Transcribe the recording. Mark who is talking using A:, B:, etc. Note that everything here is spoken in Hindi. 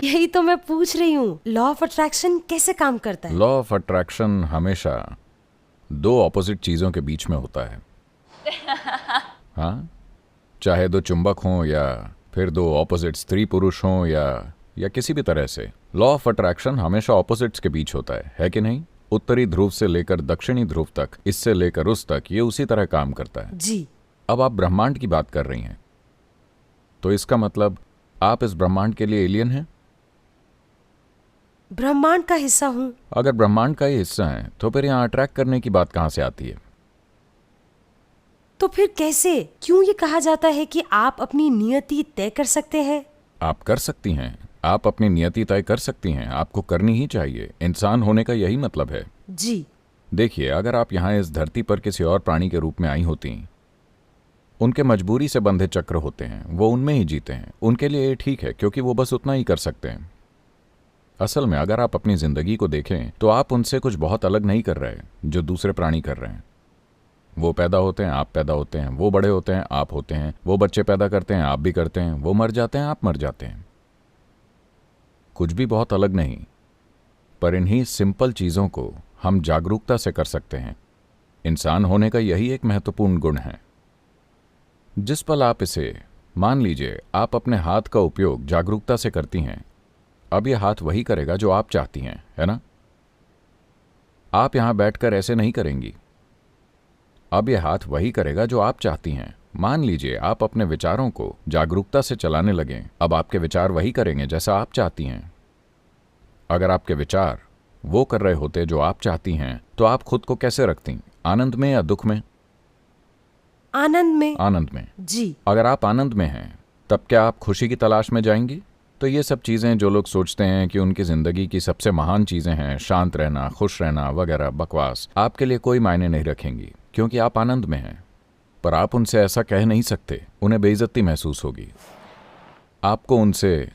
A: यही तो मैं पूछ रही हूँ, लॉ ऑफ अट्रैक्शन कैसे काम करता है?
B: लॉ ऑफ अट्रैक्शन हमेशा दो ऑपोजिट चीजों के बीच में होता है। हाँ, चाहे दो चुंबक हों या फिर दो ऑपोजिट स्त्री पुरुष हों या किसी भी तरह से, लॉ ऑफ अट्रैक्शन हमेशा ऑपोजिट्स के बीच होता है कि नहीं? उत्तरी ध्रुव से लेकर दक्षिणी ध्रुव तक, इससे लेकर उस तक, ये उसी तरह काम करता है।
A: जी।
B: अब आप ब्रह्मांड की बात कर रही हैं, तो इसका मतलब आप इस ब्रह्मांड के लिए एलियन हैं?
A: ब्रह्मांड का हिस्सा हूँ।
B: अगर ब्रह्मांड का ही हिस्सा है तो फिर यहाँ अट्रैक्ट करने की बात कहाँ से आती है?
A: तो फिर कैसे, क्यों ये कहा जाता है कि आप अपनी नियति तय कर सकते हैं?
B: आप कर सकती हैं, आप अपनी नियति तय कर सकती हैं, आपको करनी ही चाहिए। इंसान होने का यही मतलब है।
A: जी।
B: देखिए, अगर आप यहाँ इस धरती पर किसी और प्राणी के रूप में आई होती, उनके मजबूरी से बंधे चक्र होते हैं, वो उनमें ही जीते हैं, उनके लिए ये ठीक है क्योंकि वो बस उतना ही कर सकते हैं। असल में अगर आप अपनी जिंदगी को देखें तो आप उनसे कुछ बहुत अलग नहीं कर रहे जो दूसरे प्राणी कर रहे हैं। वो पैदा होते हैं, आप पैदा होते हैं, वो बड़े होते हैं, आप होते हैं, वो बच्चे पैदा करते हैं, आप भी करते हैं, वो मर जाते हैं, आप मर जाते हैं। कुछ भी बहुत अलग नहीं, पर इन्हीं सिंपल चीज़ों को हम जागरूकता से कर सकते हैं। इंसान होने का यही एक महत्वपूर्ण गुण है। जिस पल आप इसे, मान लीजिए आप अपने हाथ का उपयोग जागरूकता से करती हैं, अब यह हाथ वही करेगा जो आप चाहती हैं, है ना? आप यहां बैठकर ऐसे नहीं करेंगी। अब यह हाथ वही करेगा जो आप चाहती हैं। मान लीजिए आप अपने विचारों को जागरूकता से चलाने लगें, अब आपके विचार वही करेंगे जैसा आप चाहती हैं। अगर आपके विचार वो कर रहे होते जो आप चाहती हैं, तो आप खुद को कैसे रखती? आनंद में या दुख में?
A: आनंद में।
B: आनंद में।
A: जी।
B: अगर आप आनंद में हैं, तब क्या आप खुशी की तलाश में जाएंगी? तो ये सब चीज़ें जो लोग सोचते हैं कि उनकी ज़िंदगी की सबसे महान चीज़ें हैं, शांत रहना, खुश रहना वगैरह बकवास, आपके लिए कोई मायने नहीं रखेंगी क्योंकि आप आनंद में हैं। पर आप उनसे ऐसा कह नहीं सकते, उन्हें बेइज्जती महसूस होगी। आपको उनसे